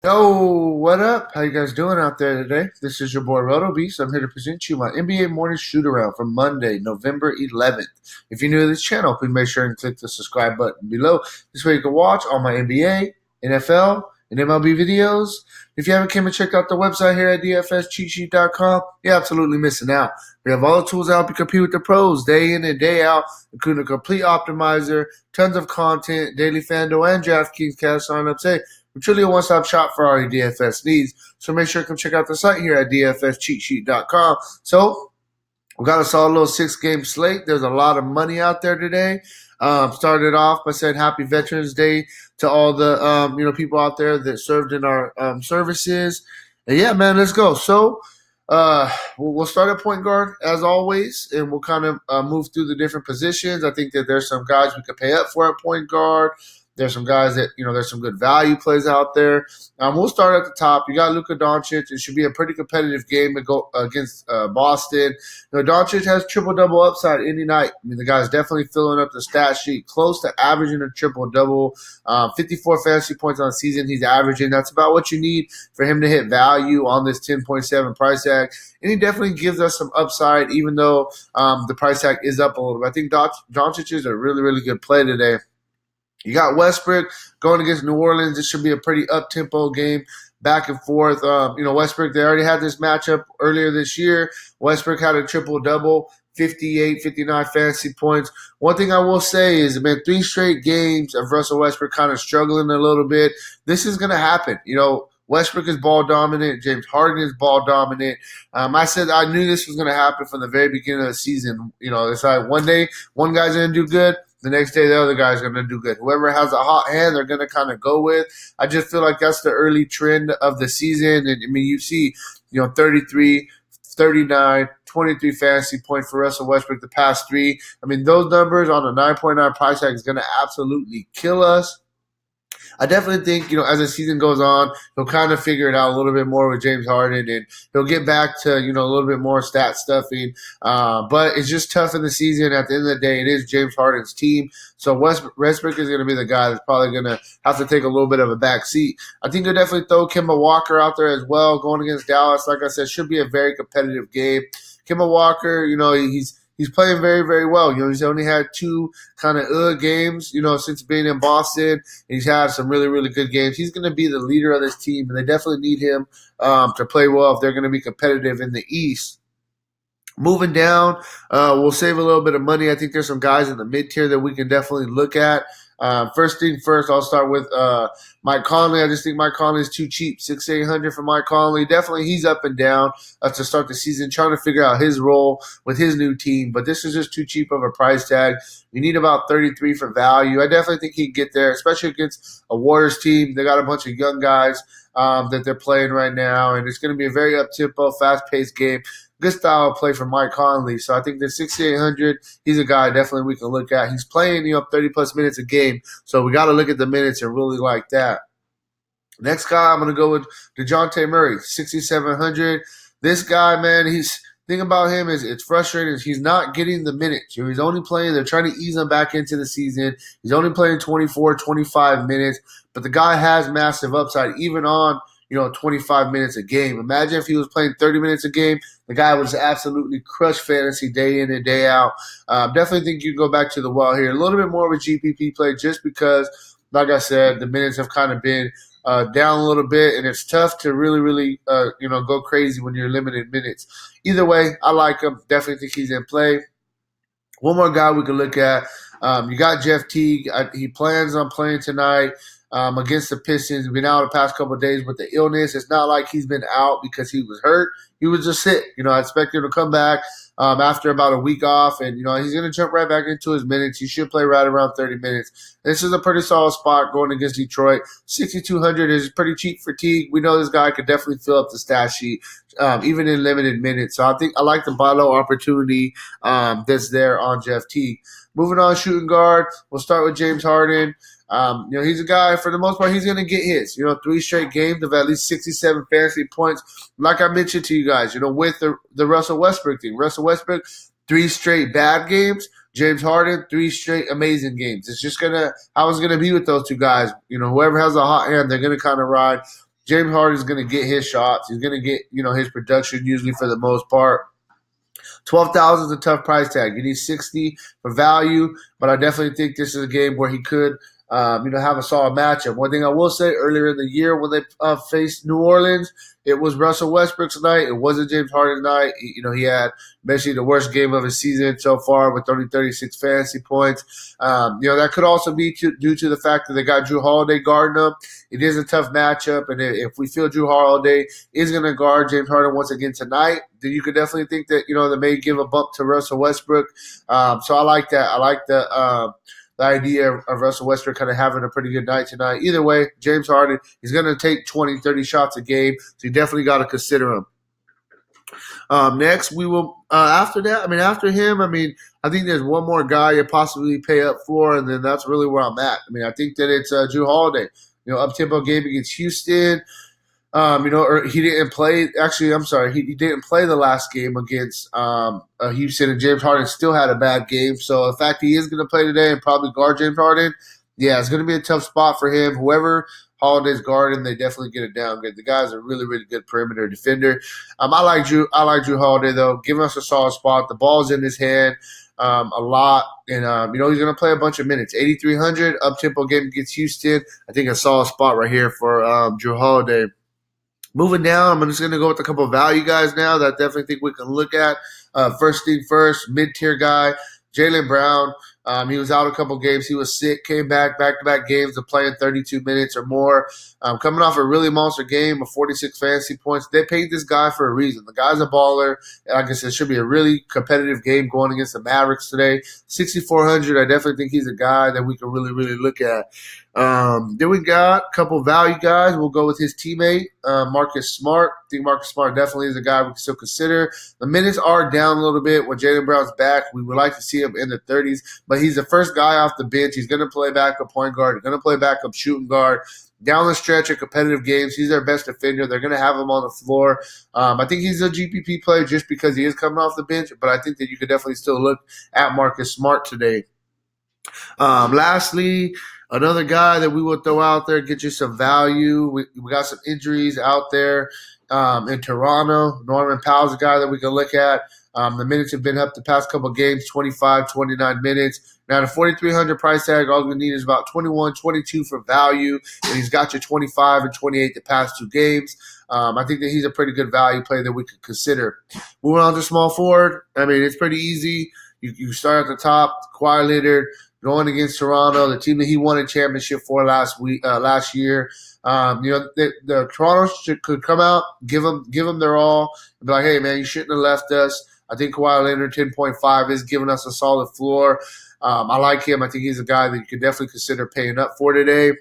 Yo, what up? How you guys doing out there today? This is your boy Roto Beast. I'm here to present you my NBA morning shoot around for Monday, November 11th. If you're new to this channel, please make sure and click the subscribe button below. This way you can watch all my NBA, NFL, and MLB videos. If you haven't came and checked out the website here at dfscheatsheet.com, you're absolutely missing out. We have all the tools to help you compete with the pros day in and day out, including a complete optimizer, tons of content, daily Fanduel and Draftkings cash signups. Hey, we're truly a one-stop shop for all your DFS needs. So make sure to come check out the site here at dfscheatsheet.com. So we got a solid little 6-game slate. There's a lot of money out there today. Started off by saying Happy Veterans Day to all the people out there that served in our services. And yeah, man, let's go. So we'll start at point guard as always, and we'll kind of move through the different positions. I think that there's some guys we could pay up for at point guard. There's some guys that, there's some good value plays out there. We'll start at the top. You got Luka Doncic. It should be a pretty competitive game to go against Boston. Doncic has triple-double upside any night. I mean, the guy's definitely filling up the stat sheet, close to averaging a triple-double. 54 fantasy points on the season he's averaging. That's about what you need for him to hit value on this 10.7 price tag. And he definitely gives us some upside, even though the price tag is up a little bit. I think Doncic is a really, really good play today. You got Westbrook going against New Orleans. This should be a pretty up-tempo game, back and forth. Westbrook, they already had this matchup earlier this year. Westbrook had a triple-double, 58, 59 fantasy points. One thing I will say is, man, 3 straight games of Russell Westbrook kind of struggling a little bit. This is going to happen. Westbrook is ball dominant. James Harden is ball dominant. I knew this was going to happen from the very beginning of the season. It's like one day one guy's going to do good. The next day, the other guy's going to do good. Whoever has a hot hand, they're going to kind of go with. I just feel like that's the early trend of the season. And, you see, 33, 39, 23 fantasy points for Russell Westbrook the past 3. Those numbers on a 9.9 price tag is going to absolutely kill us. I definitely think, as the season goes on, he'll kind of figure it out a little bit more with James Harden, and he'll get back to, a little bit more stat stuffing. But it's just tough in the season. At the end of the day, it is James Harden's team. So Westbrook is going to be the guy that's probably going to have to take a little bit of a back seat. I think he'll definitely throw Kemba Walker out there as well, going against Dallas. Like I said, should be a very competitive game. Kemba Walker, he's playing very, very well. He's only had 2 kind of games, since being in Boston. He's had some really, really good games. He's going to be the leader of this team, and they definitely need him to play well if they're going to be competitive in the East. Moving down, we'll save a little bit of money. I think there's some guys in the mid-tier that we can definitely look at. First thing first, I'll start with Mike Conley. I just think Mike Conley is too cheap. 6,800 for Mike Conley. Definitely he's up and down to start the season, trying to figure out his role with his new team. But this is just too cheap of a price tag. You need about 33 for value. I definitely think he'd get there, especially against a Warriors team. They got a bunch of young guys that they're playing right now, and it's going to be a very up-tempo, fast-paced game. Good style of play for Mike Conley. So I think that 6,800, he's a guy definitely we can look at. He's playing 30-plus minutes a game, so we got to look at the minutes and really like that. Next guy, I'm going to go with DeJounte Murray, 6,700. This guy, man, thing about him is it's frustrating. He's not getting the minutes. He's only playing. They're trying to ease him back into the season. He's only playing 24, 25 minutes, but the guy has massive upside even on 25 minutes a game. Imagine if he was playing 30 minutes a game. The guy would absolutely crush fantasy day in and day out. Definitely think you can go back to the well here. A little bit more of a GPP play just because, like I said, the minutes have kind of been down a little bit, and it's tough to really, really, go crazy when you're limited minutes. Either way, I like him. Definitely think he's in play. One more guy we can look at. You got Jeff Teague. He plans on playing tonight against the Pistons. He's been out the past couple of days with the illness. It's not like he's been out because he was hurt. He was just sick. I expect him to come back after about a week off, and he's going to jump right back into his minutes. He should play right around 30 minutes. This is a pretty solid spot going against Detroit. 6,200 is pretty cheap for Teague. We know this guy could definitely fill up the stat sheet, even in limited minutes. So I think I like the buy low opportunity that's there on Jeff Teague. Moving on, shooting guard, we'll start with James Harden. He's a guy, for the most part, he's going to get hits. 3 straight games of at least 67 fantasy points. Like I mentioned to you guys, with the Russell Westbrook thing. Russell Westbrook, 3 straight bad games. James Harden, 3 straight amazing games. It's just how it's going to be with those 2 guys. Whoever has a hot hand, they're going to kind of ride. James Harden's going to get his shots. He's going to get, his production usually for the most part. 12,000 is a tough price tag. You need 60 for value, but I definitely think this is a game where he could, have a solid matchup. One thing I will say, earlier in the year when they faced New Orleans, it was Russell Westbrook's night. It wasn't James Harden's night. He had basically the worst game of his season so far with only 36 fantasy points. That could also be due to the fact that they got Drew Holiday guarding him. It is a tough matchup, and if we feel Drew Holiday is going to guard James Harden once again tonight, then you could definitely think that they may give a bump to Russell Westbrook. So I like that. I like the idea of Russell Westbrook kind of having a pretty good night tonight. Either way, James Harden, he's going to take 20, 30 shots a game, so you definitely got to consider him. Next, we will after him, I think there's one more guy you possibly pay up for, and then that's really where I'm at. I think that it's Drew Holiday. Up-tempo game against Houston. Or he didn't play. Actually, I'm sorry, he didn't play the last game against Houston, and James Harden still had a bad game. So the fact he is going to play today and probably guard James Harden, yeah, it's going to be a tough spot for him. Whoever Holiday's guarding, they definitely get it down good. The guy's a really, really good perimeter defender. I like Drew Holiday though, giving us a solid spot. The ball's in his hand a lot, and he's going to play a bunch of minutes. 8,300 up-tempo game against Houston. I think a solid spot right here for Drew Holiday. Moving down, I'm just going to go with a couple of value guys now that I definitely think we can look at. First thing first, mid-tier guy, Jaylen Brown. He was out a couple games. He was sick, came back-to-back games of playing 32 minutes or more. Coming off a really monster game of 46 fantasy points. They paid this guy for a reason. The guy's a baller. Like I said, it should be a really competitive game going against the Mavericks today. 6,400, I definitely think he's a guy that we can really, really look at. Then we got a couple value guys. We'll go with his teammate, Marcus Smart. I think Marcus Smart definitely is a guy we can still consider. The minutes are down a little bit when Jaylen Brown's back. We would like to see him in the 30s, but he's the first guy off the bench. He's going to play backup point guard. He's going to play backup shooting guard. Down the stretch of competitive games, he's their best defender. They're going to have him on the floor. I think he's a GPP player just because he is coming off the bench, but I think that you could definitely still look at Marcus Smart today. Lastly, another guy that we will throw out there, get you some value. We got some injuries out there in Toronto. Norman Powell's a guy that we can look at. The minutes have been up the past couple of games, 25, 29 minutes. Now, the 4,300 price tag, all we need is about 21, 22 for value, and he's got you 25 and 28 the past two games. I think that he's a pretty good value play that we could consider. Moving on to small forward, it's pretty easy. You start at the top, Kawhi Leonard, going against Toronto, the team that he won a championship for last year. The Toronto could come out, give them their all, and be like, hey, man, you shouldn't have left us. I think Kawhi Leonard 10.5 is giving us a solid floor. I like him. I think he's a guy that you could definitely consider paying up for today.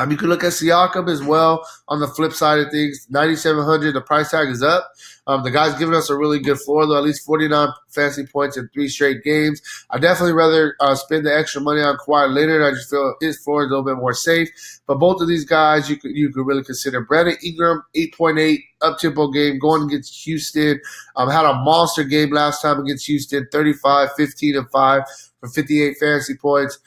You can look at Siakam as well on the flip side of things. 9,700, the price tag is up. The guy's giving us a really good floor, though, at least 49 fantasy points in 3 straight games. I'd definitely rather spend the extra money on Kawhi Leonard. I just feel his floor is a little bit more safe. But both of these guys you could really consider. Brandon Ingram, 8.8, up-tempo game, going against Houston. Had a monster game last time against Houston, 35, 15, and 5 for 58 fantasy points.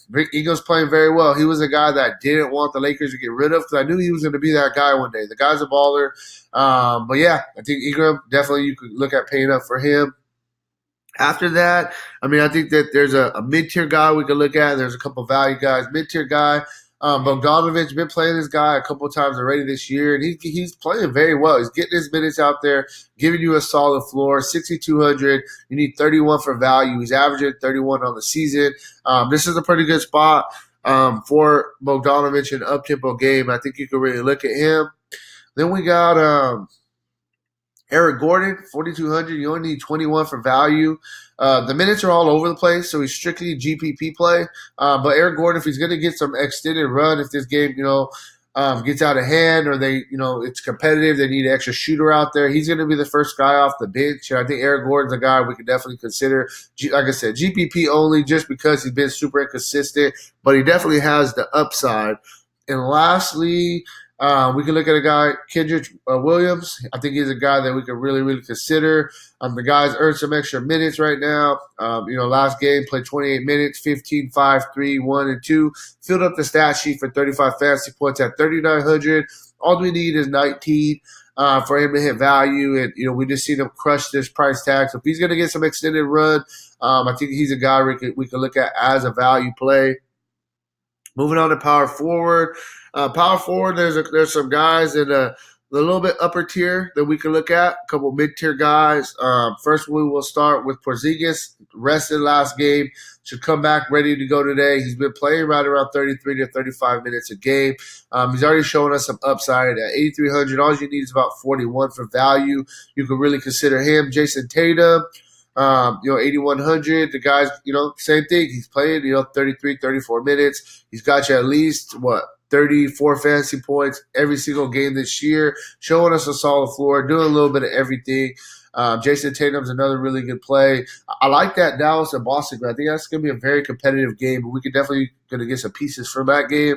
Rick Ingram's playing very well. He was a guy that I didn't want the Lakers to get rid of because I knew he was going to be that guy one day. The guy's a baller. But yeah, I think Ingram, definitely you could look at paying up for him. After that, I think that there's a mid-tier guy we could look at. There's a couple value guys. Mid-tier guy, Bogdanovich, been playing this guy a couple of times already this year, and he's playing very well. He's getting his minutes out there, giving you a solid floor. 6,200. You need 31 for value. He's averaging 31 on the season. This is a pretty good spot for Bogdanovich in an up-tempo game. I think you can really look at him. Then we got Eric Gordon, 4,200. You only need 21 for value. The minutes are all over the place, so he's strictly GPP play. But Eric Gordon, if he's going to get some extended run, if this game, gets out of hand or it's competitive, they need an extra shooter out there, he's going to be the first guy off the bench. And I think Eric Gordon's a guy we could definitely consider. Like I said, GPP only just because he's been super inconsistent, but he definitely has the upside. And lastly, We can look at a guy, Kendrick Williams. I think he's a guy that we can really consider. The guy's earned some extra minutes right now. Last game played 28 minutes, 15, 5, 3, 1, and 2. Filled up the stat sheet for 35 fantasy points at 3,900. All we need is 19 for him to hit value, and we just seen him crush this price tag. So if he's going to get some extended run, I think he's a guy we can look at as a value play. Moving on to power forward. Power forward, there's some guys in the little bit upper tier that we can look at. A couple mid-tier guys. First, we will start with Porzingis. Rested last game. Should come back ready to go today. He's been playing right around 33 to 35 minutes a game. He's already showing us some upside at 8,300. All you need is about 41 for value. You can really consider him. Jason Tatum. 8,100. The guy's, same thing. He's playing, 33, 34 minutes. He's got you at least, 34 fantasy points every single game this year, showing us a solid floor, doing a little bit of everything. Jason Tatum's another really good play. I like that Dallas and Boston. I think that's going to be a very competitive game, but we could definitely going to get some pieces from that game.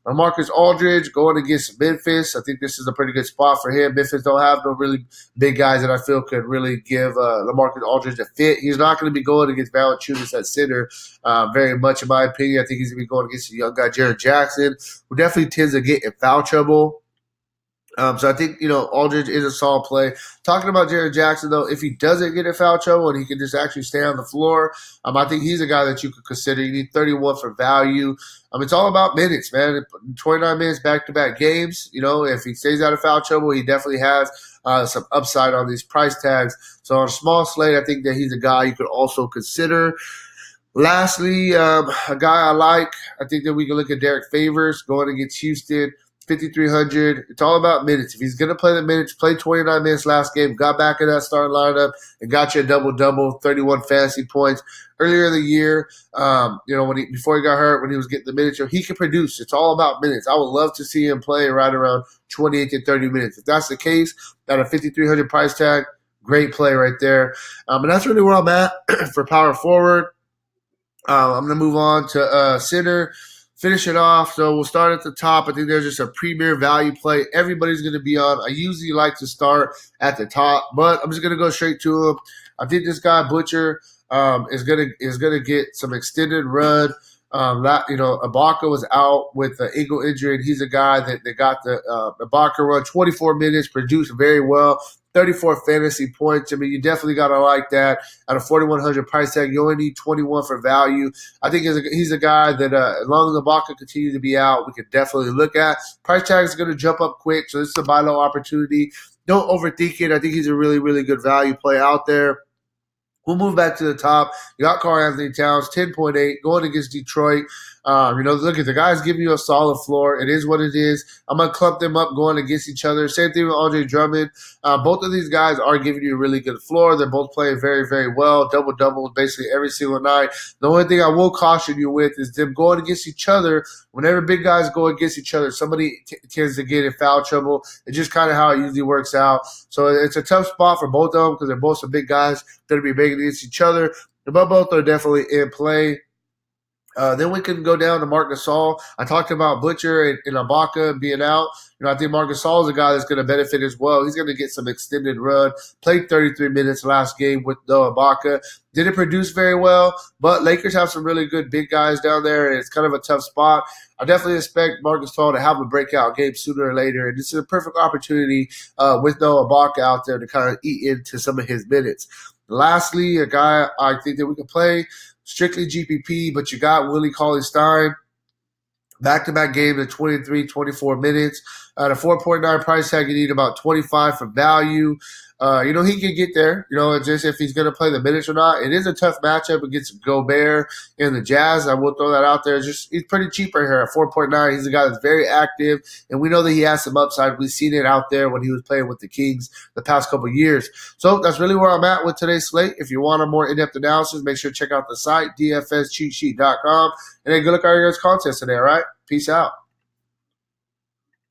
Marcus Aldridge going against Memphis. I think this is a pretty good spot for him. Memphis don't have no really big guys that I feel could really give Marcus Aldridge a fit. He's not going to be going against Valanciunas at center very much, in my opinion. I think he's going to be going against a young guy, Jaren Jackson, who definitely tends to get in foul trouble. So I think, Aldridge is a solid play. Talking about Jaren Jackson, though, if he doesn't get in foul trouble and he can just actually stay on the floor, I think he's a guy that you could consider. You need 31 for value. It's all about minutes, man. 29 minutes back-to-back games. If he stays out of foul trouble, he definitely has some upside on these price tags. So on a small slate, I think that he's a guy you could also consider. Lastly, a guy I like, I think that we can look at Derek Favors going against Houston. 5,300. It's all about minutes. If he's going to play the minutes, played 29 minutes last game, got back in that starting lineup, and got you a double-double, 31 fantasy points. Earlier in the year, before he got hurt, when he was getting the minutes, he can produce. It's all about minutes. I would love to see him play right around 28 to 30 minutes. If that's the case, at a 5,300 price tag, great play right there. And that's really where I'm at for power forward. I'm going to move on to center. Finish it off. So we'll start at the top. I think there's just a premier value play everybody's going to be on. I usually like to start at the top, but I'm just going to go straight to him. I think this guy Butcher is gonna get some extended run. Ibaka was out with the ankle injury, and he's a guy that got the Ibaka run 24 minutes, produced very well. 34 fantasy points. You definitely got to like that. At a 4,100 price tag, you only need 21 for value. I think he's a guy that, as long as Ibaka continues to be out, we could definitely look at. Price tag is going to jump up quick, so this is a buy low opportunity. Don't overthink it. I think he's a really good value play out there. We'll move back to the top. You got Karl-Anthony Towns, 10.8, going against Detroit. Look at the guys giving you a solid floor. It is what it is. I'm going to clump them up going against each other. Same thing with Andre Drummond. Both of these guys are giving you a really good floor. They're both playing very well. Double-double basically every single night. The only thing I will caution you with is them going against each other. Whenever big guys go against each other, somebody tends to get in foul trouble. It's just kind of how it usually works out. So it's a tough spot for both of them because they're both some big guys that are be big against each other. But both are definitely in play. Then we can go down to Marc Gasol. I talked about Butcher and Ibaka being out. I think Marc Gasol is a guy that's going to benefit as well. He's going to get some extended run. Played 33 minutes last game with Ibaka. Didn't produce very well, but Lakers have some really good big guys down there, and it's kind of a tough spot. I definitely expect Marc Gasol to have a breakout game sooner or later, and this is a perfect opportunity with Ibaka out there to kind of eat into some of his minutes. Lastly, a guy I think that we can play strictly GPP, but you got Willie Cauley-Stein. Back-to-back games at 23, 24 minutes. At a 4.9 price tag, you need about 25 for value. He can get there, just if he's going to play the minutes or not. It is a tough matchup against Gobert and the Jazz. I will throw that out there. He's pretty cheap right here at 4.9. He's a guy that's very active, and we know that he has some upside. We've seen it out there when he was playing with the Kings the past couple of years. So that's really where I'm at with today's slate. If you want a more in-depth analysis, make sure to check out the site, dfscheatsheet.com. And then good luck on your guys' contest today, all right? Peace out.